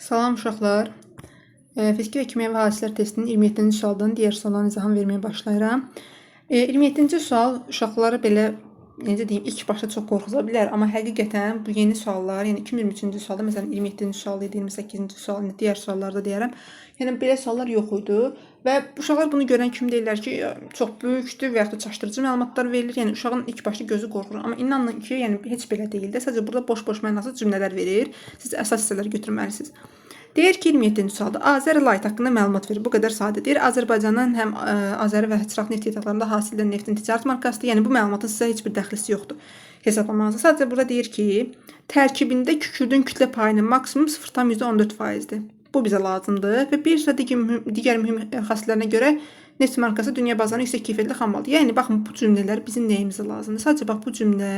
Salam uşaqlar. Fiziki və kimyəvi hadisələr testinin 27-ci sualdan digər sualların izahını verməyə başlayıram. 27-ci sual uşaqları belə necə deyim, ilk başta çox qorxuza bilər, amma həqiqətən bu yeni suallar, yəni 2023-cü sualda, məsələn 27-ci sual idi, 28-ci sual, digər suallarda deyərəm. Yəni belə suallar yox idi və uşaqlar bunu görən kimi deyirlər ki, çox böyükdür və ya da çaşdırıcı məlumatlar verilir. Yəni uşağın ilk başta gözü qorxur, amma inanın ki, yəni heç belə deyil də, sadəcə burada boş-boş mənasız cümlələr verir. Siz əsas hissələri götürməlisiniz. Deyir ki, 27-ci sualda Azəri Light haqqında məlumat verir. Bu qədər sadə. Deyir, Azərbaycanın həm Azəri və Çıraq neft yataqlarında hasil edən neftin ticarət markasıdır. Yəni bu məlumatın sizə heç bir dəxlisi yoxdur hesablamanızda. Sadəcə burada deyir ki, tərkibində kükürdün kütlə payının maksimum 0,14%-dir. Bu bizə lazımdır və bir sıra digər mühüm xassələrinə görə neft markası dünya bazarında yüksək keyfiyyətli xammaldır. Yəni baxın, bu cümlələr bizim nəyimizə lazımdır? Sadəcə bax, bu cümlə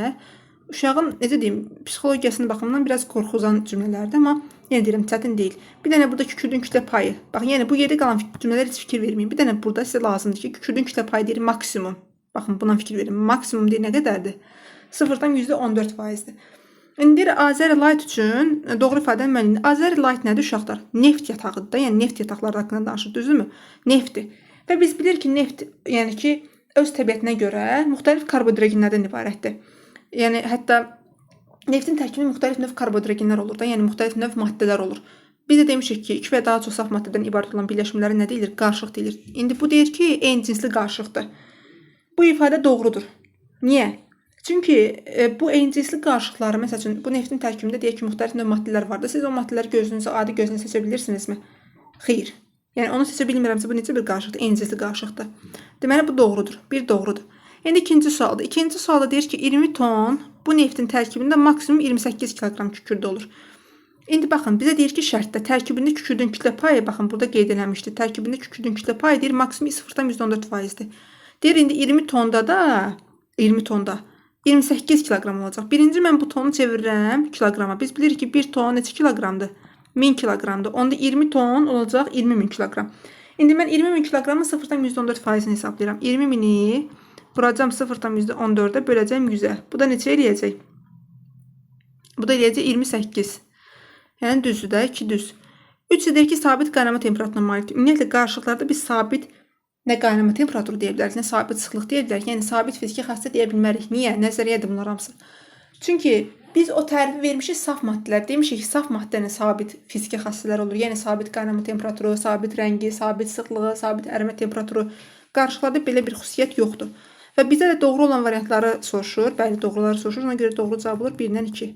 uşağın, necə deyim, psixologiyasının baxımından biraz qorxuzan cümlələrdir, amma yenə deyirəm, çətin deyil. Bir dənə burada kükürdün kütlə payı. Baxın, yəni bu yerdə qalan cümlələr heç fikir verməyin. Bir dənə burada sizə lazımdır ki, kükürdün kütlə payı deyir maksimum. Baxın, buna fikir verin. Maksimum deyir nə qədərdir? 0,14%-dir. İndi deyir, Azəri Light üçün doğru ifadə müəllimdir. Azəri Light nədir uşaqlar? Neft yatağıdır da, yəni neft yataqları haqqında danışır, düzdürmü? Neftdir. Və biz bilirik ki, neft, yəni ki, öz təbiətinə görə müxtəlif karbohidrogenlərdən ibarətdir. Yəni hətta neftin tərkibində müxtəlif növ karbohidrogenlər olur da, yəni müxtəlif növ maddələr olur. Biz də demişik ki, 2 və daha çox saf maddədən ibarət olan birləşmələrə nə deyilir? Qarışıq deyilir. İndi bu deyir ki, eyni cinsli qarışıqdır. Bu ifadə doğrudur. Niyə? Çünki bu eyni cinsli qarışıqları, məsəl üçün, bu neftin tərkibində deyək ki, müxtəlif növ maddələr vardır. Siz o maddələri gözünüzə, adi gözünüzə seçə bilirsinizmi? Xeyr. Yəni onu seçə bilmirəmsə, bu necə bir qarışıqdır? Eyni cinsli qarışıqdır. Deməli bu doğrudur. Bir doğrudur. İndi ikinci sualda. İkinci sualda deyir ki, 20 ton bu neftin tərkibində maksimum 28 kiloqram kükürdü olur. İndi baxın, bizə deyir ki, şərtdə tərkibində kükürdün kütlə payı, baxın, burada qeyd edilmişdir. Tərkibində kükürdün kütlə payı deyir maksimum 0,14%-dir. Deyir, indi 20 tonda 28 kiloqram olacaq. Birinci mən bu tonu çevirirəm kiloqrama. Biz bilirik ki, 1 ton neçə kiloqramdır? 1000 kiloqramdır. Onda 20 ton olacaq 20.000 kiloqram. İndi mən 20.000 kiloqramın 0,14%-ni hesablayıram. 20.000-i vuracam 0,14-ə, böləcəm 100-ə. Bu da neçə eləyəcək? Bu da eləyəcək 28. Yəni düzdür də, 2 düz. 3 deyir ki, sabit qaynama temperaturuna malikdir. Ümumiyyətlə, qarışıqlarda biz sabit nə qaynama temperaturu deyə bilərik, nə sabit sıxlıq deyə bilərik. Yəni sabit fiziki xassələ deyə bilmərik. Niyə? Nəzəriyyədir bunlar hamısı. Çünki biz o tərifi vermişik saf maddələr. Demişik ki, saf maddənin sabit fiziki xassələri olur. Yəni sabit qaynama temperaturu, sabit rəngi, sabit sıxlığı, sabit ərimə temperaturu. Qarışıqlarda belə bir xüsusiyyət yoxdur. Və bizə də doğru olan variantları soruşur. Bəli, doğruları soruşur. Ona görə doğru cavab olur 1-dən 2.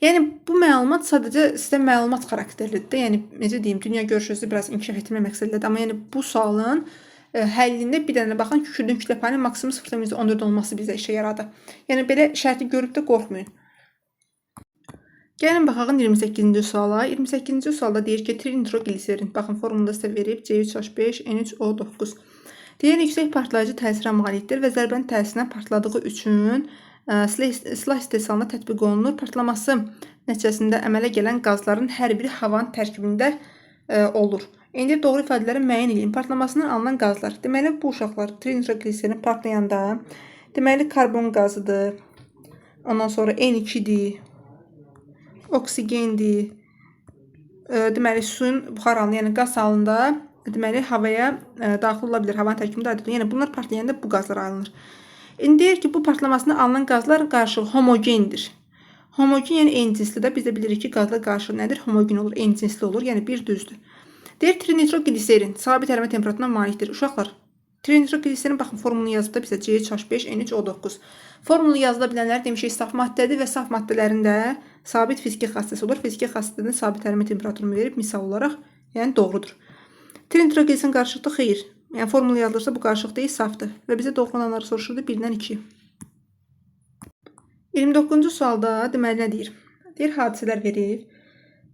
Yəni bu məlumat sadəcə sizə məlumat xarakterlidir. Yəni necə deyim, dünya görüşünüzü biraz inkişaf etmək məqsədilədir. Amma yəni bu sualın həllində bir dənə baxın, kükürdün kütlə payının maksimum 0,14 olması bizə işə yaradı. Yəni belə şərti görüb də qorxmayın. Gəlin baxaq 28-ci suala. 28-ci sualda deyir ki, trinitrogliserin. Baxın, formulada sizə verib C3H5 N3O9. Deyir, yüksək partlayıcı təsirə malikdir və zərbənin təsirinə partladığı üçün silah istehsalına tətbiq olunur. Partlaması nəticəsində əmələ gələn qazların hər biri havanın tərkibində olur. İndi doğru ifadələri müəyyən edin. Partlamasından alınan qazlar. Deməli, bu uşaqlar trinitrogliserin partlayanda, deməli, karbon qazıdır. Ondan sonra N2-dir, oksigendir. Deməli, suyun buxar halında, yəni qaz halında deməli, havaya daxil ola bilər, havanın tərkibində ayrılır. Yəni, bunlar partlayanda bu qazlar ayrılır. İndi deyir ki, bu partlamasında alınan qazlar qarışıq homogendir. Homogen, yəni eyni cinsli də biz də bilirik ki, qazlar qarışıq nədir? Homogen olur, eyni cinsli olur, yəni bir düzdür. Deyir, trinitrogliserin sabit ərimə temperaturuna malikdir. Uşaqlar, trinitrogliserin baxın, formulunu yazıda bizə C3H5 N3O9. Formulu yazıla bilənlər demişik, saf maddədir və saf maddələrində sabit fiziki xassəsi olur. Fiziki xassəsindən sabit ərimə temperaturunu verib, misal olaraq, yəni doğrudur. Trinitrogliserin qarışıqdır, xeyr. Yəni formula yazılırsa bu qarışıq deyil, safdır. Və bizə doğru olanları soruşurdu 1-dən 2. 29-cu sualda deməli nə deyir? Deyir, hadisələr verir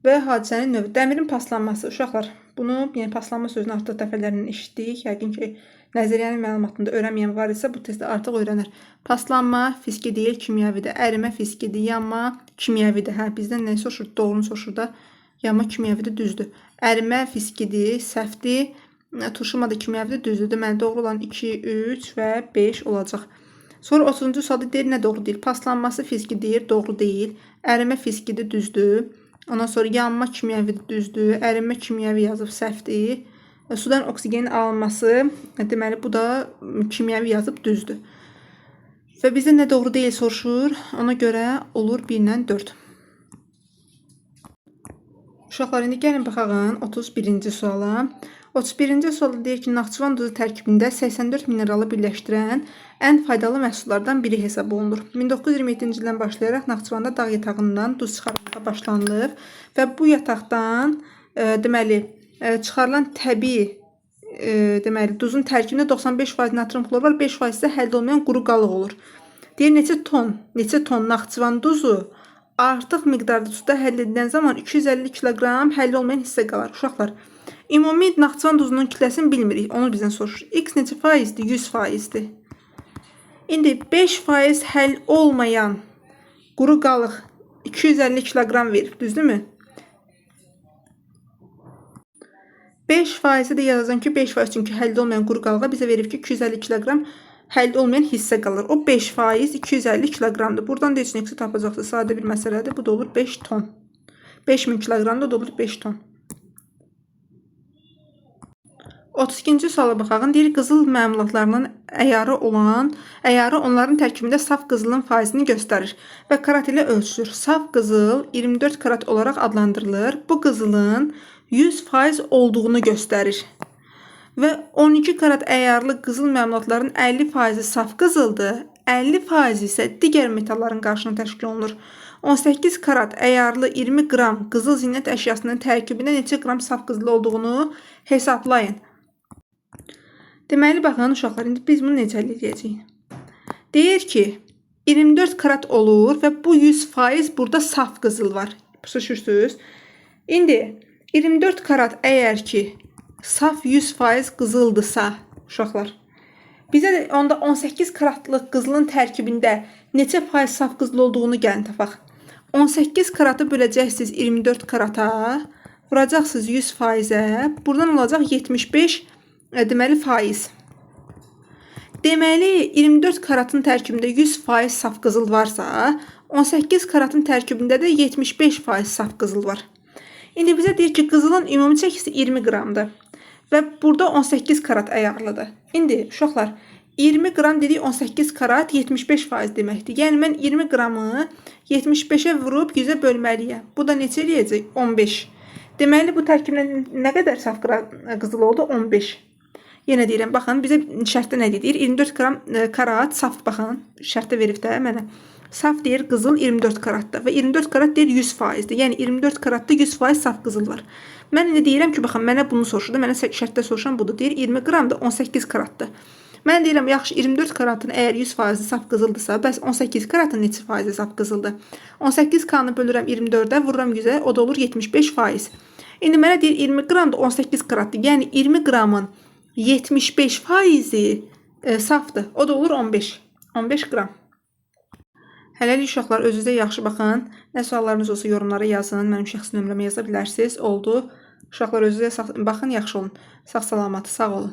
və hadisənin növü. Dəmirin paslanması. Uşaqlar, bunu, yəni paslanma sözünü artıq dəfələrlə eşitdik. Yəqin ki, nəzəriyyənin məlumatında öyrənməyən var isə bu testdə artıq öyrənər. Paslanma fiziki deyil, kimyəvidir. Ərimə fizikidir, yanma kimyəvidir. Hə, bizdən nə soruşur? Doğrunu soruşur da. Yanma kimyəvidir, düzdür. Ərimə fizikidir, səhvdir. Turşuma da kimyəvidir, düzdür. Deməli, doğru olan 2, 3 və 5 olacaq. Sonra 30-cu sualda deyir, nə doğru deyil? Paslanması fiziki deyir, doğru deyil. Ərimə fizikidir, düzdür. Ondan sonra yanma kimyəvi düzdür, ərinmə kimyəvi yazıb səhvdir. Sudan oksigenin alınması, deməli bu da kimyəvi yazıb düzdür. Və bizdə nə doğru deyil soruşur, ona görə olur 1 ilə 4. Uşaqlar, indi gəlin baxaq 31-ci suala. 31-ci sualda deyir ki, Naxçıvan duzu tərkibində 84 mineralı birləşdirən ən faydalı məhsullardan biri hesab olunur. 1927-ci ildən başlayaraq Naxçıvanda dağ yatağından duz çıxarılmağa başlanılıb və bu yataqdan deməli çıxarılan təbii deməli duzun tərkibində 95% natron klor var, 5% isə həll olmayan quru qalıq olur. Deyir neçə ton Naxçıvan duzu artıq miqdarda suda həll edilen zaman 250 kiloqram həll olmayan hissə qalar. Uşaqlar, ümumi Naxçıvan duzunun kütləsini bilmirik, onu bizdən soruşur. X neçə faizdir? 100%dir. İndi 5% həll olmayan quru qalıq 250 kiloqram verir, düzdürmü? 5% də yazacağım ki, 5% çünki həll olmayan quru qalığa bizə verir ki, 250 kiloqram həll olmayan hissə qalır. O 5% 250 kiloqramdır. Buradan da heç nəsə tapacaqsınız. Sadə bir məsələdir. Bu da olur 5 ton. 5000 kiloqramda da olur 5 ton. 32-ci suala baxaq. Deyir, qızıl məmulatlarının əyarı onların tərkibində saf qızılın faizini göstərir və karat ilə ölçülür. Saf qızıl 24 karat olaraq adlandırılır. Bu qızılın 100% olduğunu göstərir. Və 12 karat əyarlı qızıl məmulatların 50% saf qızıldır, 50% isə digər metalların qarşılığında təşkil olunur. 18 karat əyarlı 20 qram qızıl zinət əşyasının tərkibində neçə qram saf qızıl olduğunu hesablayın. Deməli, baxın uşaqlar, indi biz bunu necə əldə edəcəyik? Deyir ki, 24 karat olur və bu 100% burada saf qızıl var. Başa. İndi 24 karat əgər ki, saf 100% qızıldırsa, uşaqlar, bizə də onda 18 karatlıq qızılın tərkibində neçə faiz saf qızıl olduğunu gəlin tapaq. 18 karatı böləcəksiniz 24 karata, vuracaqsınız 100%-ə, buradan olacaq 75 deməli faiz. Deməli, 24 karatın tərkibində 100% saf qızıl varsa, 18 karatın tərkibində də 75% saf qızıl var. İndi bizə deyir ki, qızılın ümumi çəkisi 20 qramdır. Və burada 18 karat əyarlıdır. İndi uşaqlar, 20 qram dedik 18 karat 75% deməkdir. Yəni mən 20 qramı 75-ə vurub 100-ə bölməliyəm. Bu da neçə eləyəcək? 15. Deməli bu tərkiblə nə qədər saf qızıl oldu? 15. Yenə deyirəm, baxın, bizə şərtdə nə deyir? 24 qram karat saf, baxın, şərtdə verib də mənə. Saf deyir qızıl 24 karatda və 24 karat deyir 100%-dir. Yəni 24 karatda 100% saf qızıl var. Mən indi deyirəm ki, baxın, mənə bunu soruşdu. Mənə şərtdə soruşan budur. Deyir 20 qram da 18 karatdır. Mən deyirəm, yaxşı, 24 karatın əgər 100% saf qızıldırsa, bəs 18 karatın neçə faizi saf qızıldır? 18 kanı bölürəm 24-ə, vururam 100-ə, o da olur 75%. İndi mənə deyir 20 qram da 18 karatdır. Yəni 20 qramın 75%-i safdır. O da olur 15 qram. Hələlik uşaqlar, özünüzə yaxşı baxın. Nə suallarınız olsa yorumlara yazın. Mənim şəxsi nömrəmə yaza bilərsiniz. Oldu. Uşaqlar, özünüzə baxın, yaxşı olun. Sağ salamat, sağ olun.